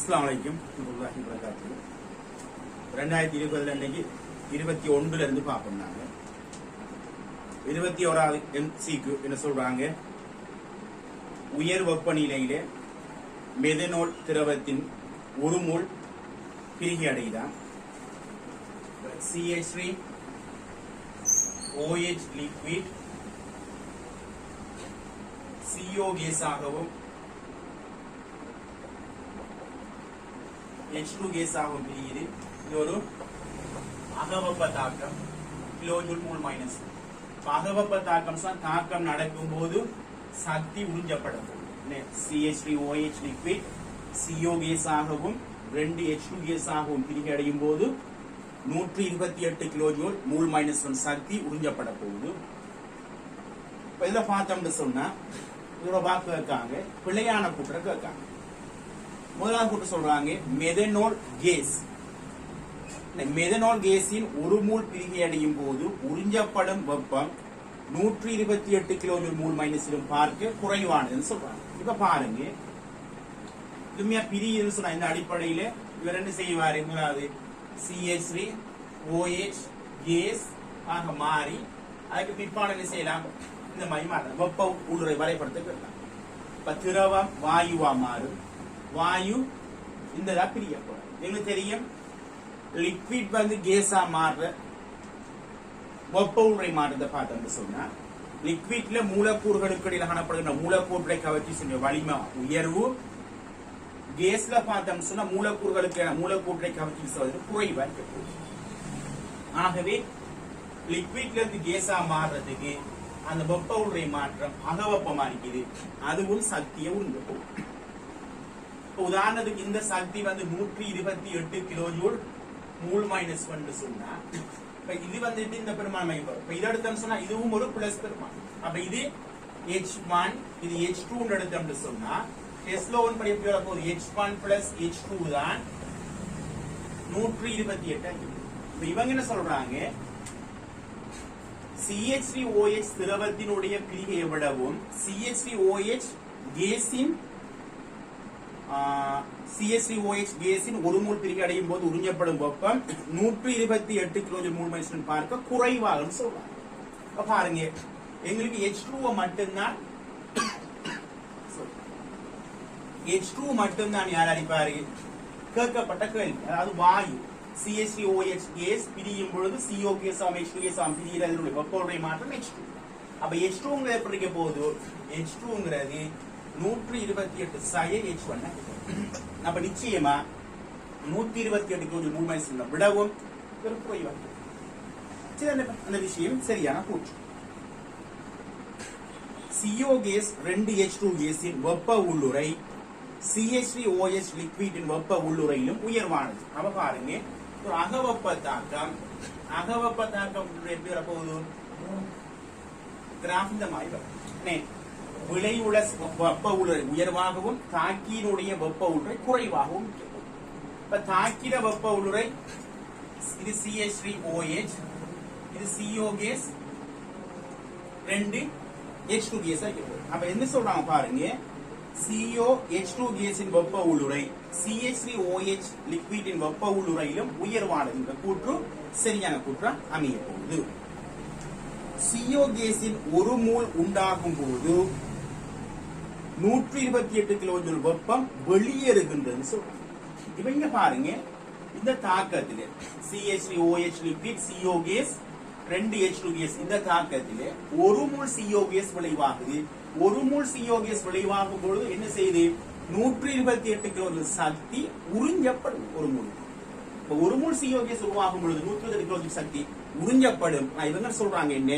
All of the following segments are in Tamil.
அஸ்ஸலாமு அலைக்கும் வரஹ்மத்துல்லாஹி வபரகாத்துஹு. 2020 அன்னைக்கு 21 இருந்து பார்ப்போம். நாங்க 21வது எம்சிக்கு என்ன சொல்றாங்க? உயர் வெப்பநிலையிலே மெதனோல் திரவத்தின் ஒரு மோல் பிரிகி அடைதான் CH3 OH லிக்விட் CO கேஸாகவும் H2 கேஸாகவும் பிரியுது. இது ஒரு அகவெப்ப தாக்கம், கிலோஜூல் மூல் மைனஸ். அகவெப்ப தாக்கம் தாக்கம் நடக்கும் போது சக்தி உறிஞ்சப்படும். CH3 OH liquid CO கேஸாகவும் 2 H2 கேஸாகவும் பிரிகி அடையும் போது 128 கிலோஜூல் மூல் மைனஸ் சக்தி உறிஞ்சப்பட போகுது. இதை பார்த்தோம்னு சொன்னா இதோட வாக்கு கேட்காங்க, பிழையான கூட்டுற கேட்காங்க. முதலாவது கூட்டு சொல்றாங்க மெதனோல் கேஸ். மெதனோல் கேஸின் ஒரு மூல் பிரிகை அடையும் போது உறிஞ்சப்படும் வெப்பம் 128 கிலோஜூல் மூல் மைனஸிலும் பார்க்க குறைவானதுன்னு சொல்றாங்க. இப்ப பாருங்க, இதுமையா பிரியுதுன்னு சொன்னா இந்த அடிப்படையில இவர் என்ன செய்வாரு? முதலாவது CH3 OH கேஸ் ஆக மாறி அதுக்கு பிற்பாடு என்ன செய்யலாம்? இந்த மாதிரி மாறலாம். வெப்ப உள்ளுரை வரைபடத்துக்கு இருக்கலாம். இப்ப திரவம் வாயுவா மாறும், வாயு இந்த பிரியப்படும். எங்களுக்கு தெரியும் லிக்விட் வந்து கேஸா மாறுற வெப்ப உள்ளுரை மாறுறத பார்த்தோம்னு சொன்னா லிக்விட்ல மூலக்கூறுகளுக்கு இடையில காணப்படுகின்ற மூலக்கூறுகளை கவர்ச்சி செஞ்ச வலிமை உயர்வு, கேஸ்ல பார்த்தோம்னு சொன்னா மூலக்கூறுகளை கவர்ச்சி செய்வது குறைவா இருக்க. ஆகவே லிக்விட்ல இருந்து கேஸா மாறுறதுக்கு அந்த வெப்ப உள்ளுரை மாற்றம் அகவெப்பமா இருக்குது. அதுவும் சக்தியை உண்டு. உதாரணத்துக்கு இந்த சக்தி வந்து 128 கிலோஜூல் மூல் மைனஸ் ஒன்று சொன்னா இது வந்துட்டு இந்த பெருமானம் வரும். இதை எடுத்தோம்னு சொன்னா இதுவும் ஒரு பிளஸ் பெருமானம். அப்ப இது H1 இது H2 எடுத்தோம்னு சொன்னா S1 படி எப்படி வர போகுது? H1 பிளஸ் H2 தான் 128. இவங்க என்ன சொல்றாங்க? CH3 OH திரவத்தினுடைய பிரிகையை விடவும் CH3 OH கேஸின் CH3 OH கேஸின் ஒரு மூல் பிரிகை அடையும் போது உறிஞ்சப்படும் வெப்பம் 128 கிலோஜூல் மூல் மைனஸ் பார்க்க குறைவாக சொல்றாங்க. பாருங்க, எங்களுக்கு H2 மட்டும்தான் H2 மட்டும்தான் யார் அடிப்பாரு? கேட்கப்பட்ட கேள்வி. அதாவது வாயு CH3 OH கேஸ் பிரியும் பொழுது CO கேஸ் H2 கேஸ் பிரிகிறதனுடைய வெப்ப உள்ளுரை மாற்றம் H2. அப்ப H2ங்கிறது எப்படி இருக்க போகுது? H2ங்கிறது 128 சய H1. அப்ப நிச்சயமா 128 கிலோஜூல் மூல் மைனஸ் விடவும் குறைவா. அந்த விஷயம் சரியான கூற்று. CO கேஸ் 2 H2 கேஸின் வெப்ப உள்ளுரை CH3 OH லிக்விடின் வெப்ப உள்ளுரையிலும் உயர்வானது. அப்ப பாருங்க, ஒரு அகவெப்ப தாக்கம் எப்படி வரப்போகுது? கிராஃப் இந்த மாதிரி வரும். விளைவுள்ள வெப்ப உள்ளுரை உயர்வாகவும் தாக்கியினுடைய வெப்ப உள்ளுரை குறைவாகவும். இப்ப தாக்கிட வெப்ப உள்ளுரை இது CH3 OH, இது CO கேஸ் 2 H2 கேஸ். அப்ப என்ன சொல்றாங்க பாருங்க, CO H2 கேஸின் வெப்ப உள்ளுரை CH3 OH லிக்விடின் வெப்ப உள்ளுரையிலும் உயர்வானது. இந்த கூற்று சரியான கூற்றா அமைய போகுது. CO கேஸின் ஒரு மூல் உண்டாகும் போது 128 கிலோஜூல் வெப்பம் வெளியேறுகின்றது சொல்றாங்க. இவங்க பாருங்க, இந்த தாக்கத்திலே CH3 OH liquid CO gas 2 H2 gas இந்த தாக்கத்திலே ஒரு மூல் CO கேஸ் விளைவாகுது. ஒரு மூல் CO கேஸ் விளைவாகும் பொழுது என்ன செய்யுது? 128 கிலோஜூல் சக்தி உறிஞ்சப்படும். ஒரு மூல் CO கேஸ் உருவாகும் பொழுது 128 கிலோஜூல் சக்தி உறிஞ்சப்படும். இவங்க சொல்றாங்க என்ன?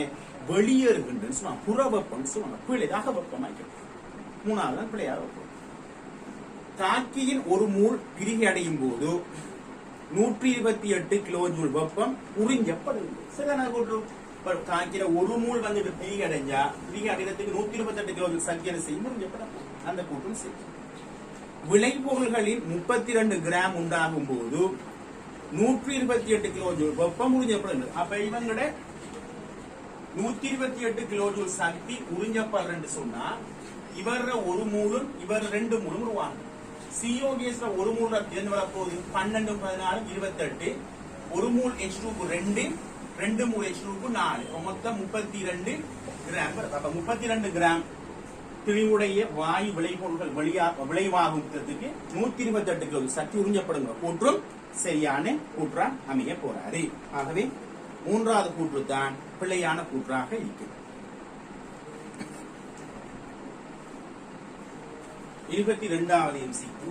வெளியேறுகின்றன்னு சொல்லுவாங்க. புற வெப்பம் சொல்லுவாங்க. பிழையாக வெப்பமாய்க்க. மூணாவது பிழையாக வெப்பம். தாக்கியின் ஒரு மூல் பிரிகை அடையும் போது 128 கிலோஜூல் வெப்பம் உறிஞ்சப்படுகிறது. சரியான கூற்று. தாக்கிற ஒரு மூல் வந்துட்டு பிரிகை அடைகிறதுக்கு 128 கிலோஜூல் சக்தி செய்யும் உறிஞ்சப்படும். அந்த கூற்றும் சரி. விளைபொருள்களின் 32 கிராம் உண்டாகும் போது 128 கிலோஜூல் வெப்பம் உறிஞ்சப்படுகிறது. அப்ப இவங்களோட 128 கிலோஜூல் சக்தி உறிஞ்சப்படுறன்னு சொன்னா இவர் ஒரு மூலும் இவர் 2 மூலும் உருவாங்க. CO கேஸ்ல ஒரு மூல் இருந்து வரப்போகுது 12 14 28 ஒரு மூல் H2க்கு 2 2 மூல் H2க்கு 4 மொத்தம் 32 கிராம். அப்ப 32 கிராம் திணிவுடைய வாயு விளைபொருட்கள் விளைவாகுறதுக்கு 128 கிலோ சக்தி உறிஞ்சப்படுங்க கூற்றும் சரியான கூற்றா அமைய போறாரு. ஆகவே மூன்றாவது கூற்று தான் பிழையான கூற்றாக இருக்கிறது. 22வது MCQ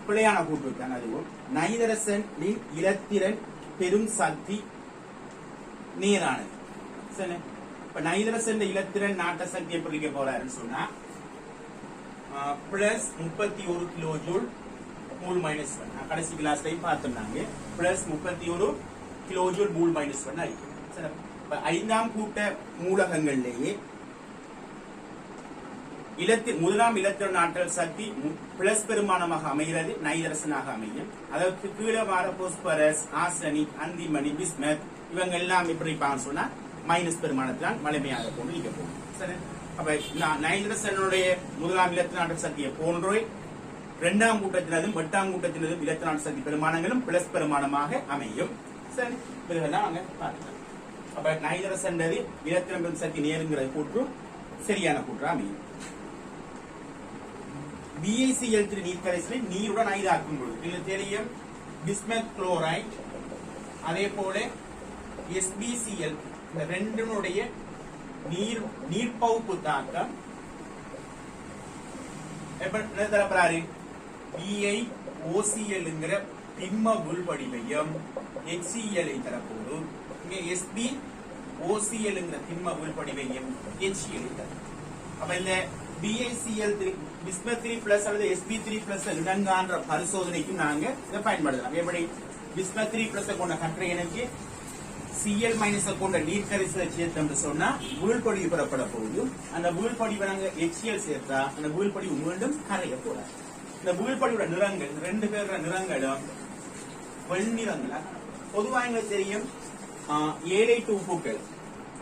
பிழையான கூற்று தான். அதுவும் நைதரசனின் இலத்திரன் பெரும் சக்தி நேரானது. சரி, இப்ப நைதரசன் இலத்திரன் நாட்ட சக்தி எப்படி இருக்க போறாருன்னு சொன்னா plus 31 kilo joule mole minus 1. கடைசி கிளாஸ்லையும் பார்த்தோம்னாங்க plus 31 kilo joule mole minus 1 ஆயிருக்கு. சரி, இப்ப 5ஆம் கூட்ட மூலகங்களிலேயே முதலாம் இலத்திரன் ஆற்றல் சக்தி பிளஸ் பெருமானமாக அமைகிறது, நைதரசனாக அமையும். அதற்கு கீழே வர போஸ்பரஸ், ஆர்சனிக், அந்திமணி, பிஸ்மத் இவங்க எல்லாம் எப்படி இருப்பாங்கன்னு சொன்னா மைனஸ் பெருமானத்தினால் வலிமையாக கொண்டு இருக்க போகும். சரி, அப்ப நைதரசனுடைய முதலாம் இலத்திரன் ஆற்றல் சக்தியை போன்றே 2ஆம் கூட்டத்தினதும் 8ஆம் கூட்டத்தினதும் இலத்திரன் ஆற்றல் சக்தி பெருமானங்களும் பிளஸ் பெருமானமாக அமையும். சரி, இதெல்லாம் அங்க பார்க்கலாம். அப்ப நைதரசன் இலத்திரன் பெரும் சக்தி நேருங்கிற கூற்று சரியான கூற்றா அமையும். BiCl3 நீர்க்கரைசலை நீருடன் ஐதாக்கும் பொழுது உங்களுக்கு தெரியும் பிஸ்மத் குளோரைட் அதே போல SbCl இந்த ரெண்டுனுடைய நீர்ப்பகுப்பு தாக்கம் எப்படி தரப்படுறாரு? BiOCl திண்ம உள்வடிவையும் HCl தரப்போது இங்க SbOCl திண்ம உள்வடிவையும் HCl தரும். அப்ப இந்த BiCl3 பிஸ்மத் 3+ அல்லது Sb3+ இணங்கான்ற பரிசோதனைக்கு நாங்க இதை பயன்படுத்தலாம். எப்படி பிஸ்மத் 3+ கொண்ட கற்றையனுக்கு Cl- கொண்ட நீர்க்கரைசலை சேர்த்தோம்னு சொன்னா வீழ்படிவு பெறப்பட போகுது. அந்த வீழ்படிவை நாங்க HCl சேர்த்தா அந்த வீழ்படிவு மீண்டும் கரைய போறாது. இந்த வீழ்படிவோட நிறங்கள் 2 பேரோட நிறங்களும் வெண்ணிறங்களா. பொதுவாக எங்களுக்கு தெரியும் ஏலைட்டு உப்புக்கள்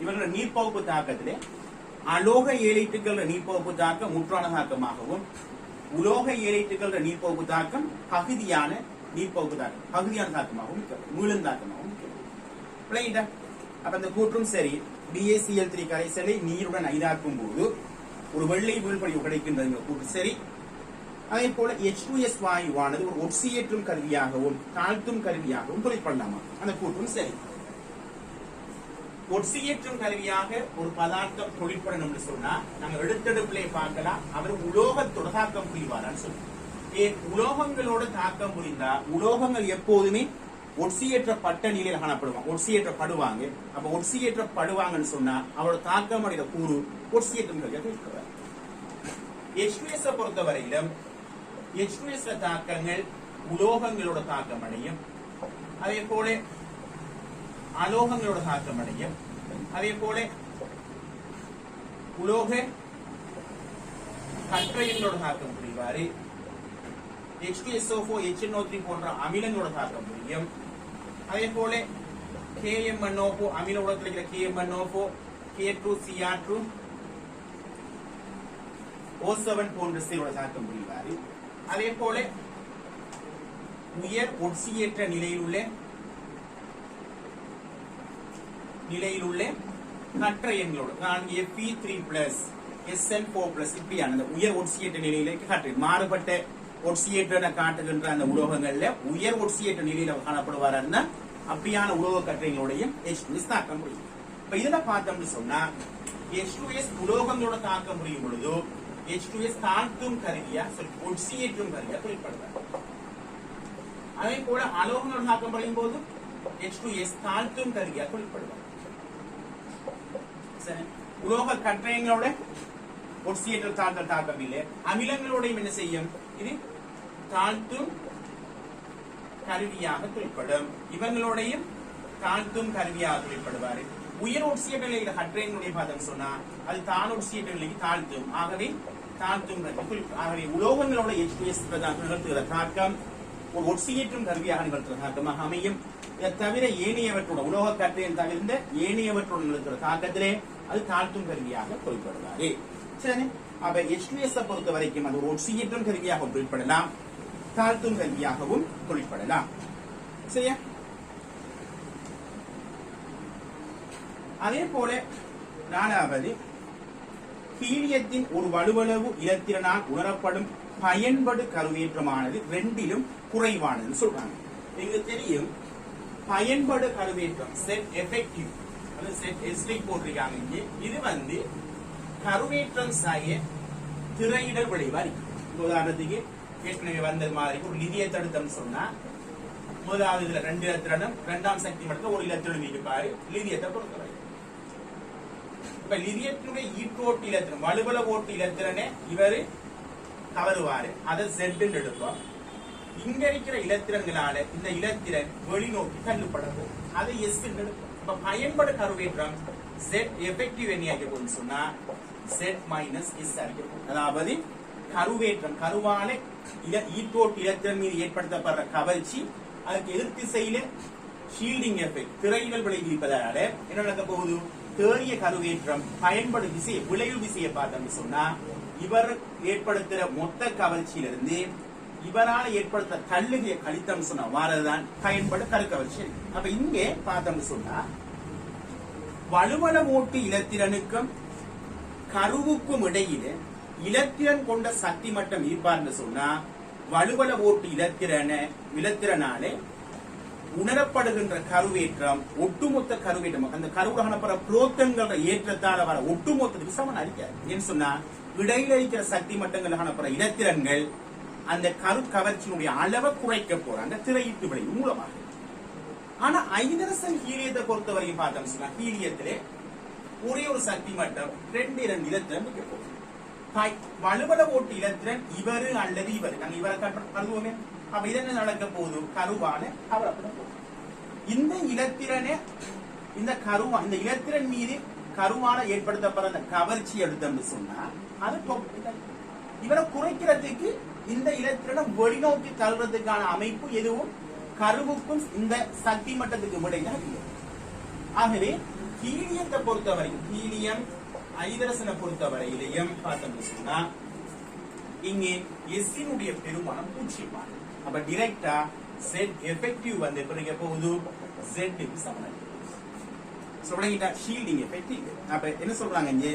இவங்களோட நீர்ப்பகுப்பு தாக்கத்திலே அலோக ஏலைட்டுகள நீர்ப்பகுப்பு தாக்கம் முற்றான தாக்கமாகவும் உலோக ஏலைட்டுகள நீர்ப்பகுப்பு தாக்கம் பகுதியான நீர்ப்பகுப்பு தாக்கம் பகுதியான தாக்கமாகவும் மீளும் தாக்கமாகவும். அப்ப அந்த கூற்றும் சரி. BiCl3 கரைசலை நீருடன் ஐதாக்கும் போது ஒரு வெள்ளை வீழ்படிவு கிடைக்கின்றது கூற்று சரி. அதே போல H2S வாயுவானது ஒரு ஒட்சியேற்றும் கருவியாகவும் தாழ்த்தும் கருவியாகவும் குறிப்பிடலாமா? அந்த கூற்றும் சரி. ஒட்சியேற்றும் கருவியாக ஒரு பதார்த்தம் தொழிற்படணும் சொன்னா நாங்க எடுத்தெடுப்பிலே பார்க்கலாம். அவர் உலோகத்தோட தாக்கம் புரிவாரான்னு சொல்லுவோம். உலோகங்களோட தாக்கம் புரிந்தா உலோகங்கள் எப்போதுமே ஒட்சியேற்றப்பட்ட நிலையில் காணப்படுவாங்க, ஒட்சியேற்றப்படுவாங்க. அப்ப ஒட்சியேற்றப்படுவாங்கன்னு சொன்னா அவரோட தாக்கம் அடைகிற கூறு ஒட்சியேற்றும் கருவியாக இருக்கிறார். H2S பொறுத்தவரையிலும் H2S தாக்கங்கள் உலோகங்களோட தாக்கம் அடையும், அதே போல அலோகங்களோட தாக்கம் அடையும், அதே போல உலோக கற்றைகளோட தாக்கம் புரிவாரு. H2SO4 HNO3 போன்ற அமிலங்களோட தாக்கம் புரியும். அதே போல KMnO4 அமில உலகத்தில் இருக்கிற KMnO4 K2Cr2 O7 போன்ற சீரோட தாக்கம் புரிவாரு. அதே போல உயர் ஒட்சியேற்ற நிலையிலுள்ள கற்றையங்களோட Fe3+ SN4+ இப்படியான உயர் ஒட்சியேற்ற நிலையில கற்றை மாறுபட்ட ஒட்சியேற்ற காட்டுகின்ற அந்த உலோகங்கள்ல உயர் ஒட்சியேற்ற நிலையில காணப்படுவாருன்னா அப்படியான உலோக கற்றைகளுடைய H2S தாக்கம் முடியும். இப்ப இதுல பார்த்தோம்னு சொன்னா H2S உலோகங்களோட தாக்கம் முடியும் பொழுது H2S தாழ்த்தும் கருவியா ஒட்சியேற்றும் கருவியா குறிப்பிடுவார். அதே போல அலோகங்களோட தாக்கம் முடியும் போது H2S தாழ்த்தும் கருவியா குறிப்பிடுவார். உலோக கற்றைகளோட ஒட்சியேற்ற தாக்கல் தாக்கம் இல்லை. அமிலங்களோட என்ன செய்யும்? இது தாழ்த்தும் கருவியாக குறிப்பிடும். இவங்களோடையும் தாழ்த்தும் கருவியாக குறிப்பிடுவாரு. உயர் ஒட்சியேற்ற நிலையில கற்றைகளுடைய பாதம் சொன்னா அது தான் ஒட்சியேற்ற நிலைக்கு தாழ்த்தும். ஆகவே தாழ்த்தும் கருவி. ஆகவே உலோகங்களோட H2S நிகழ்த்துகிற தாக்கம் ஒரு ஒட்சியேற்றும் கருவியாக நிகழ்த்துகிற தாக்கமாக அமையும். இதை தவிர ஏனையவற்றோட உலோக கற்றையை தவிர்ந்த ஏனையவற்றோடு நிகழ்த்துகிற தாக்கத்திலே அது தாழ்த்தும் கருவியாக குறிப்பிடுவாரு. சரி, அப்ப H2S பொறுத்த வரைக்கும் அது ஒரு ஒட்சியேற்றும் கருவியாக குறிப்பிடலாம், தாழ்த்தும் கருவியாகவும் குறிப்பிடலாம். சரியா? அதே போல நாலாவது, ஹீலியத்தின் ஒரு வலுவளவு இலத்திரனால் உணரப்படும் பயன்படு கருவேற்றமானது ரெண்டிலும் குறைவானது சொல்றாங்க. நீங்க தெரியும், பயன்படு கருவேற்றம் செட் எஃபெக்டிவ் செட் எஸ்டிக் போட்டிருக்காங்க இங்கே. இது கருவேற்றம் சாய திரையிடல் விளைவா இருக்கு. உதாரணத்துக்கு ஏற்கனவே வந்த மாதிரி ஒரு லிதிய தடுத்தம் சொன்னா, முதலாவது இதுல 2 இலத்திரனும் 2ஆம் சக்தி மட்டும் 1 இலத்திரனும் இருப்பாரு லிதியத்தை பொறுத்தவரை. இப்ப லிதியத்தினுடைய ஈட்டோட்டு இலத்திரம் வலுவல ஓட்டு இலத்திரனே இவரு கவருவாரு, அதை Z எடுப்போம். இங்க இருக்கிற இலத்திரங்களால இந்த இலத்திரன் வெளிநோக்கி தள்ளுப்பட போகும், அதை S எடுப்போம். இப்ப பயன்படு கருவேற்றம் Z எஃபெக்டிவ் எண்ணியாக போகுன்னு சொன்னா Z மைனஸ் S அறிக்கப்படும். அதாவது கருவேற்றம் கருவால ஈட்டோட்டு இலத்திரன் மீது ஏற்படுத்தப்படுற கவர்ச்சி அதுக்கு எதிர் திசையில ஷீல்டிங் எஃபெக்ட் திரையிடல் விளைவு இருப்பதால என்ன நடக்க போகுது, தேறிய கருவேற்றம் பயன்படு விசையை விளைவு விசையை பார்த்தோம்னு சொன்னா இவர் ஏற்படுத்துற மொத்த கவர்ச்சியிலிருந்து இவரால் ஏற்படுத்த தள்ளுகையை கழித்தம் சொன்னா வாரதுதான் பயன்படு கருக்கவர்ச்சி. அப்ப இங்கே பார்த்தோம்னு சொன்னா வலுவள ஓட்டு இலத்திரனுக்கும் கருவுக்கும் இடையில இலத்திரன் கொண்ட சக்தி மட்டம் இருப்பார்னு சொன்னா வலுவள ஓட்டு இலத்திரனாலே உணரப்படுகின்ற கருவேற்றம் ஒட்டுமொத்த கருவேற்றம் அந்த கருவுல காணப்படுற புரோத்தன்கள ஏற்றத்தால வர ஒட்டுமொத்தத்துக்கு சமன் அளிக்காது. ஏன்னு சொன்னா இடையில இருக்கிற சக்தி மட்டங்கள் காணப்படுற இலத்திரன்கள் அந்த கரு கவர்ச்சியினுடைய அளவை குறைக்க போறாங்க திரையீட்டு விளைவு மூலமாக. ஆனா ஐதரசன் ஹீலியத்தை பொறுத்தவரைக்கும் பார்த்தோம் சொன்னா ஹீலியத்திலே ஒரே ஒரு சக்தி மட்டம் 2 இலத்திரன் மிக்க போகுது. வலுவள ஓட்டு இலத்திரன் இவரு அல்லது இவரு நாங்க இவரை கருதுவோமே. அப்ப இது என்ன நடக்க போகுது, கருவான கவரப்பட போகுது. இந்த இலத்திரனே இந்த இலத்திரன் மீது கருவான ஏற்படுத்தப்படுற அந்த கவர்ச்சி எடுத்தோம்னு சொன்னா அது இவரை குறைக்கிறதுக்கு இந்த இலத்திரனை வெளிநோக்கி தள்ளுறதுக்கான அமைப்பு எதுவும் கருவுக்கும் இந்த சக்தி மட்டத்துக்கு இடையில இல்லை. ஆகவே ஹீலியத்தை பொறுத்தவரைக்கும் ஹீலியம் ஐதரசனை பொறுத்தவரையிலையும் பார்த்தோம்னு சொன்னா இங்கே எஸ்ஸினுடைய பெருமானம் 0. அப்ப டிரெக்டா Z எஃபெக்டிவ் பிறகு போகுது Z க்கு சமம். சொல்றீங்க ஷீல்டிங் எஃபெக்டிவ். அப்ப என்ன சொல்றாங்க இங்கே,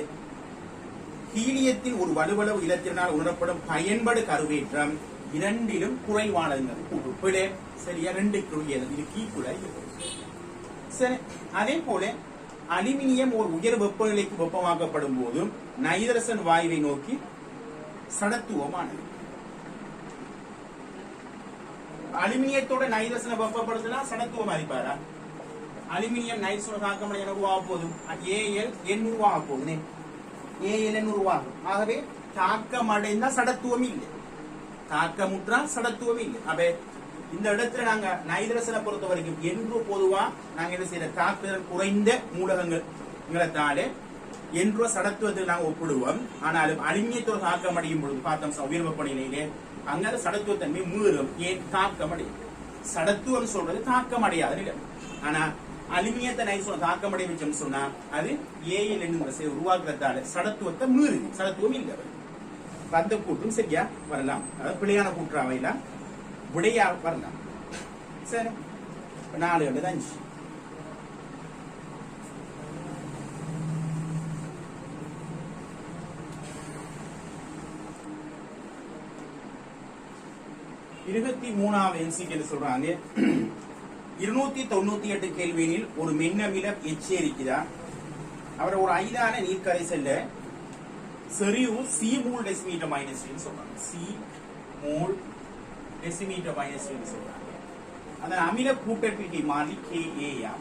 ஹீலியத்தின் ஒரு வலுவளவு இலத்திரனால் உணரப்படும் பயன்படு கருவேற்றம் இரண்டிலும் குறைவானது கூட்டு. சரியா, 2க்கு இது கீக்குள்ள. சரி, அதே போல அலுமினியம் ஒரு உயர் வெப்பநிலைக்கு வெப்பமாக்கப்படும் போதும் நைதரசன் வாயுவை நோக்கி சடத்துவமானது. அலுமினியத்தோட நைதரசனை வெப்பப்படுத்தினா சடத்துவம் அறிப்பாரா? அலுமினியம் நைட்ரசன் தாக்கம் என்ன உருவாக போதும், AlN உருவாக போகுது, AlN உருவாகும். ஆகவே தாக்கம் அடைந்தா சடத்துவம் இல்லை, தாக்கமுற்றா சடத்துவம் இல்லை. அப்ப இந்த இடத்துல நாங்க நைதரசனை பொறுத்த வரைக்கும் என்று பொதுவா நாங்க என்ன செய்யற தாக்குதல் குறைந்த மூலகங்களாலே என்று சடத்துவத்தில் நாங்க ஒப்பிடுவோம். ஆனாலும் அலுமினியத்தோடு தாக்கம் அடையும் பொழுது பார்த்தோம் உயர் வெப்பநிலையிலே அங்க சடத்துவத்தன்மை மீறும். ஏன் தாக்கம் அடையும், சடத்துவம் சொல்றது தாக்கம் அடையாத நிலை. ஆனா அலுமினியத்தை நைட்ரசன் தாக்கம் அடைய வச்சோம்னு சொன்னா அது AlN உருவாக்குறதால சடத்துவத்தை மீறுது, சடத்துவம் இல்லை. அந்த கூட்டும் சரியா வரலாம், அதாவது பிழையான கூற்று அவையெல்லாம் விடையா வரலாம். சரி, 4 2 5 23வது என்சிக்கு என்ன சொல்றாங்க, 298 கெல்வினில் ஒரு மின்னமிலம் எச்சரிக்கிறார். அவர் ஒரு ஐதான நீர்க்கரைசல்ல செறிவு C மோல் டெசிமீட்டர் மைனஸ் சொல்றாங்க. C மோல் டெசிமீட்டர் மைனஸ் சொல்றாங்க. அந்த அமில கூட்டப்பிக்கை மாறி Ka.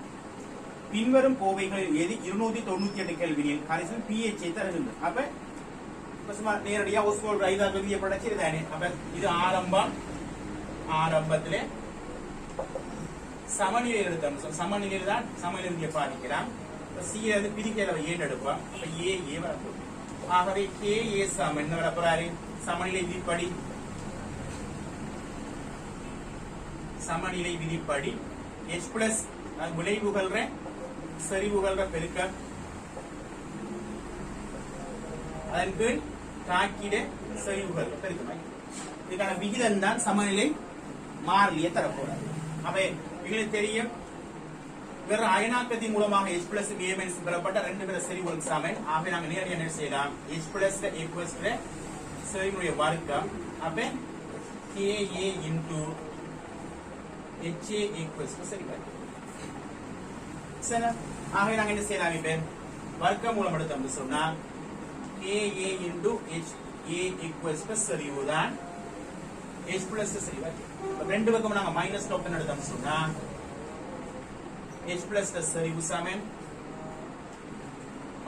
பின்வரும் கோவைகளில் எது 298 கெல்வினில் கரைசல் pH தருகின்றது. அப்ப நேரடியா ஓஸ்வால்ட் ஐதா கருவியை படைச்சிருந்தானே. அப்ப இது ஆரம்பத்திலே சமநிலை எடுத்தோம். சமநிலை தான் சமநிலையை பாதிக்கலாம். C பிரிக்க ஏன் எடுப்போம். அப்ப A வரப்போம். ஆகவே Ka சமம் என்ன வரப்போறாரு, சமநிலை விதிப்படி H பிளஸ் விளைவுகள் செறிவுகள் பெருக்க அதன் கீழ் தாக்கிட செறிவுகள் பெருக்குமை. இதுக்கான விகிதம் தான் சமநிலை மாறிலியை தரப்போறாரு. அப்ப எங்களுக்கு தெரியும் வேற அயனாக்கத்தின் மூலமாக H பிளஸ் A மைனஸ் பெறப்பட்ட ரெண்டு பேர செறிவுகளும் சமன். ஆகவே நாங்கள் நேரடியாக என்ன செய்யலாம், H பிளஸ் A பிளஸ் செறிவுடைய வர்க்கம். அப்ப KA into HA equals to சரி. ஆகவே நாங்கள் என்ன செய்யலாம், இப்ப வர்க்க மூலம் எடுத்தோம் சொன்னா KA into HA equals to செறிவு தான் H பிளஸ் செறிவு. ரெண்டு பக்கம் நாங்க மைனஸ் டாக்டன் எடுத்தோம் சொன்னா H plus செறிவு சமன்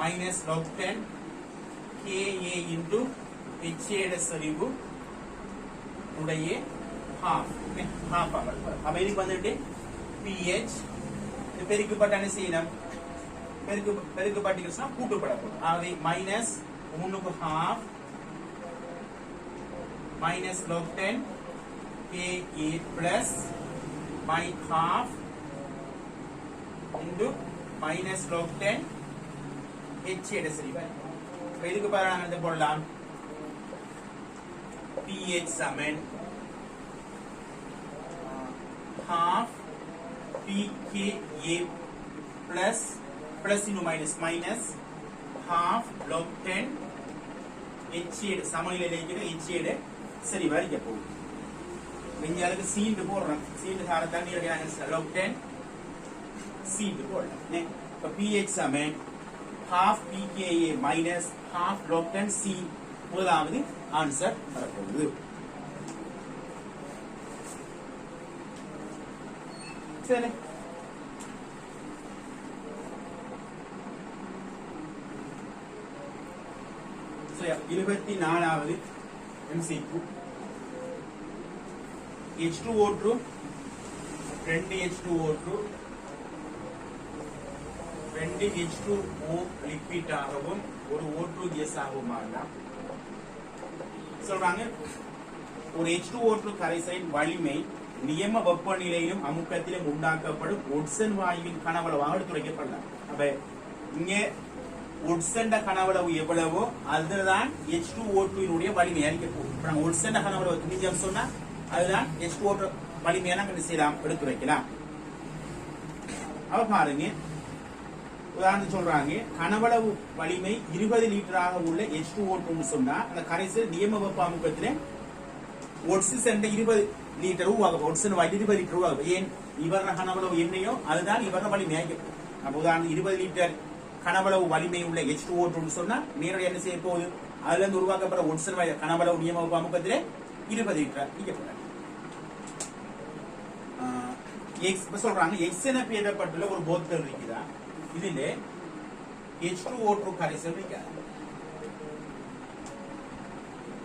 minus log 10 KA into HA செறிவு உடைய half ஆகும். அப்ப இதுக்கு வந்துட்டு pH இது பெருக்கப்பட்ட என்ன செய்யணும், பெருக்கப்பட்டீங்கன்னா கூட்டுப்படப்படும். ஆகவே மைனஸ் 3க்கு half minus log 10 KA plus by half into minus log 10 H செறிவு. இதுக்கு பாருங்க என்ன போடலாம், pH சமன் half pKa plus plus into minus minus half log 10 H சமநிலையில் இருக்கிற H செறிவு அறிக்க போகுது. வெஞ்சாலுக்கு சீண்டு போடுறோம், சீண்டு சாரத்தான் நீரடியாக log 10 சீண்டு போடலாம். இப்போ pH சமன் half pKa minus half log 10 C முதலாவது ஆன்சர் வரப்போகுது. சரி, சரி 24வது MCQ H2O2 2 H2O2 2 H2O liquid ஆகவும் ஒரு O2 கேஸ் ஆகவும் மாறலாம் சொல்றாங்க. ஒரு H2O2 கரைசலின் வலிமை நியம வெப்பநிலையிலும் அமுக்கத்திலும் உண்டாக்கப்படும் ஒட்சன் வாயுவின் கனவளவாக எடுத்துரைக்கப்படலாம். அப்ப இங்க ஒட்சன் கனவளவு எவ்வளவோ அதுதான் H2O2 வலிமை அறிக்க போகும். ஒட்சன் கனவளவு நிஜம் சொன்னா அதுதான் H2O2 வலிமையை நாங்கள் செய்யலாம், எடுத்து வைக்கலாம். அவ பாருங்க, உதாரணம் சொல்றாங்க, கனவளவு வலிமை 20 லிட்டராக உள்ள H2O2 சொன்னா அந்த கரைசல் நியம வெப்ப அமுக்கத்திலே ஒட்சிசன் 20 லிட்டர் உருவாகும். ஒட்சிசன் 20 லிட்டர் உருவாகும். ஏன் இவர கனவளவு என்னையோ அதுதான் இவர வலிமையாக இருக்கும். அப்ப உதாரணம் 20 லிட்டர் கனவளவு வலிமை உள்ள H2O2 சொன்னா நேரடியாக என்ன செய்ய போகுது, அதுல இருந்து உருவாக்கப்படுற ஒட்சிசன் கனவளவு நியம வெப்ப அமுக்கத்திலே 20 லிட்டர் இயக்கப்படும். சொல்றாங்க X என பெயரிடப்பட்டுள்ள ஒரு போத்தல் இருக்குதா, இதுல H2O2 கரைசல் இருக்காது.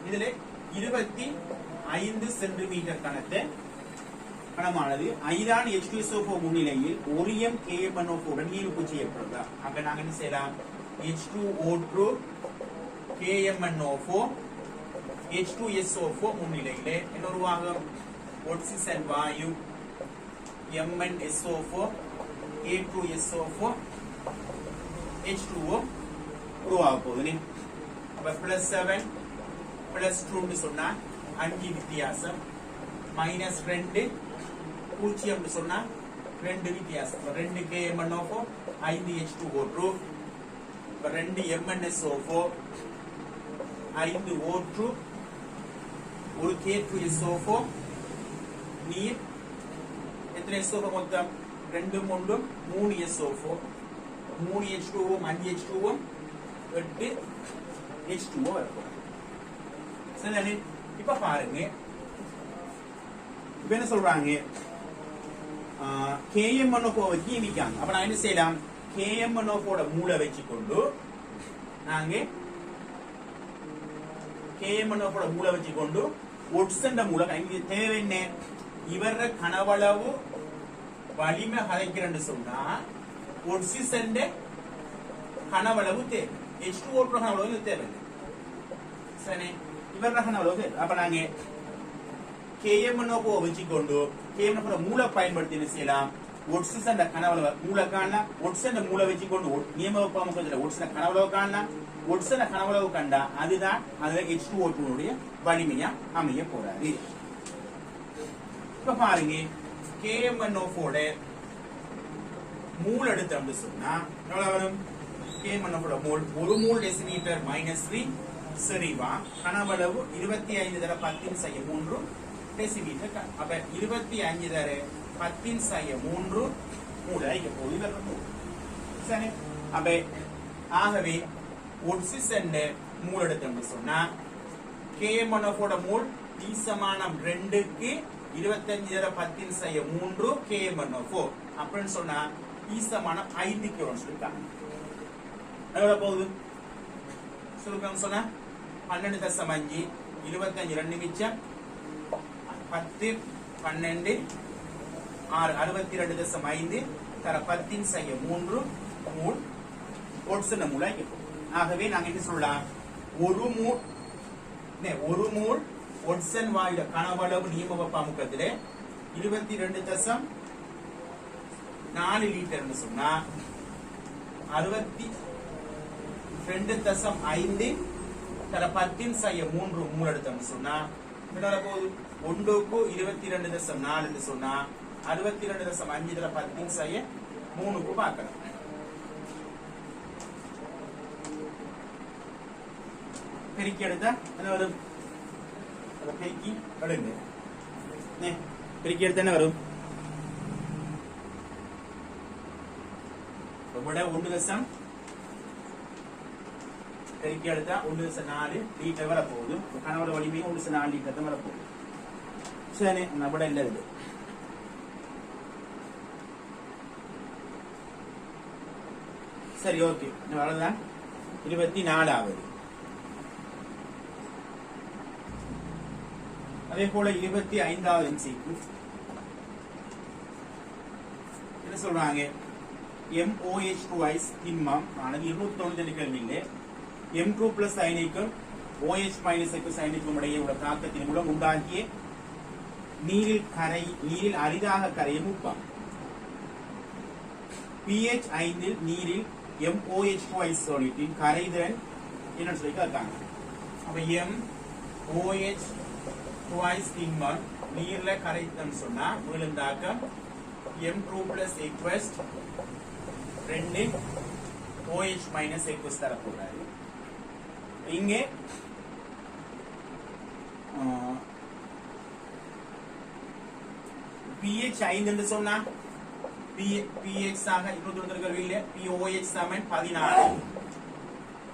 இதுல 25 சென்டிமீட்டர் கனமானது ஐதான் H2SO4 முன்னிலையில் 1 m KMnO4 உடன் நீர்ப்பு செய்யப்படுதா. அங்க நாங்க என்ன செய்யலாம், H2O2 KMnO4 H2SO4 முன்னிலையில என்ன உருவாகும், ஒட்சிசன் வாயு MnSO4 A2SO4 H2O உருவாக போகுது. அப்ப +7 +2 சொன்னா 5 வித்தியாசம், -2 0 சொன்னா 2 வித்தியாசம். 2 KMnO4 5 H2O2 2 MnSO4 5 O2 ஒரு K2SO4 நீர் எத்தனை SO4 மொத்தம் 2 3 3 SO4 3 H2O 5 H2O 8 H2O இருக்கும். சரி, இப்ப பாருங்க, இப்ப என்ன சொல்றாங்க, KMnO4 வச்சு இனிக்காங்க. அப்ப நான் என்ன செய்யலாம், KMnO4 மூளை வச்சுக்கொண்டு நாங்க KMnO4 மூளை வச்சுக்கொண்டு ஒட்சன் மூளை இங்க தேவை என்ன, இவர கனவளவு வலிமை கலைக்கிறேன்னு சொன்னா ஒட்சிசன் கனவளவு தேவை, H2O2 கனவளவு தேவையில்லை. சரி, இவர கனவளவு தேவை. அப்ப நாங்க KMnO4 வச்சுக்கொண்டு KMnO4 மூளை பயன்படுத்தி என்ன செய்யலாம், ஒட்ஸன் கனவளவு மூல காணலாம் ஒட்ஸன் மூல வச்சு கொண்டு நியம வெப்பாமுகத்துல ஒட்ஸன் கனவளவு காணலாம் ஒட்ஸன் கனவளவு கண்டா அதுதான் அதுல H2O2 வலிமையா அமைய போறாரு. இப்ப பாருங்க KMnO4 மூல் எடுத்தோம்னு சொன்னா எவ்வளவு வரும்? KMnO4 மூல் 1 மூல் டெசிமீட்டர் -3 சரிவா கனவளவு 25 தர 10⁻³ டெசிமீட்டர். அப்ப 25 தர 10⁻³ மூளைக்கு போய் வரணும். சரி, அப்ப ஆகவே ஒட்சிசன் மூல் எடுத்தோம்னு சொன்னா KMnO4 மூல் T சமானம் 2க்கு 25 தர 10⁻³ KMnO4 அப்படின்னு சொன்னா T சமானம் 5 க்கு சொல்லிட்டாங்க. எவ்வளவு போகுது சுருக்கம் சொன்னா 12.5 25 2 மிச்சம் 10 12 6 62.5 தர 10⁻³ மூல் ஒட்சன் மூலாய்க்கு. ஆகவே நாங்க என்ன சொல்லலாம்? ஒரு மூல் ஒட்சன் வாயுட கனவளவு நியம வெப்பாமுகத்திலே 22.4 லிட்டர் சொன்னா 62.5 தர 10⁻³ மூல் எடுத்தோம்னு சொன்னா என்ன போகுது? 1க்கு 22.4 சொன்னா 62.5 தர 10⁻³ பார்க்கலாம். பெருக்கி எடுத்தா என்ன வரும்? பெருக்கி எடுங்க. பெருக்கி எடுத்தா என்ன வரும்? விட 1 பெருக்கி எடுத்தா 1.4 லிட்டர் வர போகுது. கனவோட வலிமையும் 1.4 லிட்டர் தான் வர போகுது. சரி, விட இல்ல இது. சரி, ஓகே, அவ்வளவுதான். 24வது. அதே போல 25வது எம்சிக்கு என்ன சொல்றாங்க? MOH2 திண்மம் ஆனது 292 கெல்வின்ல M2+ அயனிக்கும் OH- அயனிக்கும் இடையே உள்ள தாக்கத்தின் மூலம் உண்டாகிய நீரில் அரிதாக கரையும் உப்பம். pH 5 நீரில் MOH2 சாலிட்டின் கரைதிறன் என்ன சொல்லி கேட்காங்க. அப்ப MOH2 திண்மம் நீர்ல கரைத்தம் சொன்னா விழுந்தாக்கம் M2+ aqueous 2 OH- aqueous தரக்கூடாது. இங்கே pH 5 என்று சொன்னா pH ஆக 290 POH சமன் 14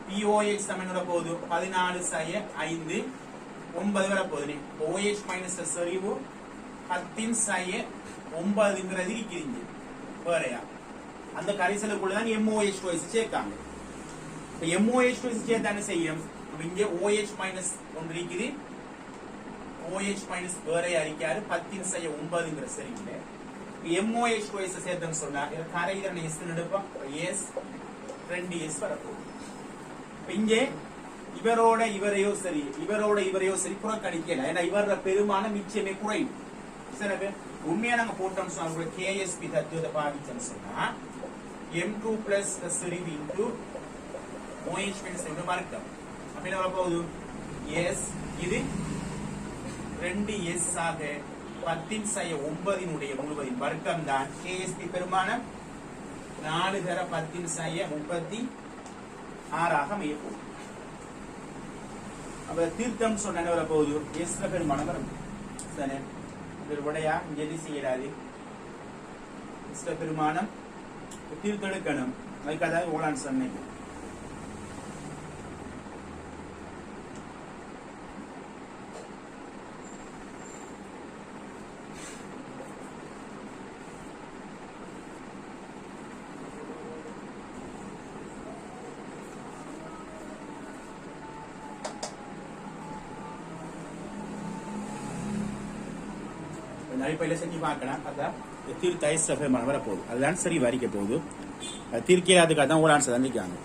POH சமன் வர போகுது 14/5 9 வர போகுது. OH- செறிவு 10/9ங்கிறது இருக்கிறீங்க வேறையா அந்த கரைசலுக்குள்ளதான் MOH2 சேர்க்காங்க. MOH2 சேர்த்தா என்ன செய்யும்? இங்கே OH- ஒன்று இருக்குது. OH- வேறையா இருக்காரு 10/9ங்கிற சரிங்க. MOH2 சேர்த்தோம்னு சொன்னா கரைதிறன் S எடுப்போம். S 2S வரப்போகுது. இங்கே இவரோட இவரையோ சரி புறக்கணிக்கல. ஏன்னா இவர பெருமானம் நிச்சயமே குறையும். சரி, உண்மையா நாங்க போட்டோம் சொன்னா KSP தத்துவத்தை பாதிச்சோம்னு சொன்னா M2+ செறிவு இன்டு OH- வர்க்கம் அப்படின்னு வரப்போகுது. S இது 2S ஆக 10/9 முழுவதின் வர்க்கம் தான் KSP பெருமானம் 4 தர 10/36 அமைய போகுது. அப்ப தீர்த்தம் சொன்ன வர போகுது S பெருமானம் வரும். சரி, விடையா இங்கே செய்யறாரு S பெருமானம் தீர்த்தெடுக்கணும். அதுக்காக ஓலான் சொன்னீங்க. அடிப்படையில் செஞ்சு பார்க்கலாம். அதான் தீர்த்த S பெருமானம் வர போகுது. அதுதான் சரி வரிக்க போகுது. தீர்க்கையில அதுக்காக தான் ஓலான் சந்திக்காங்க.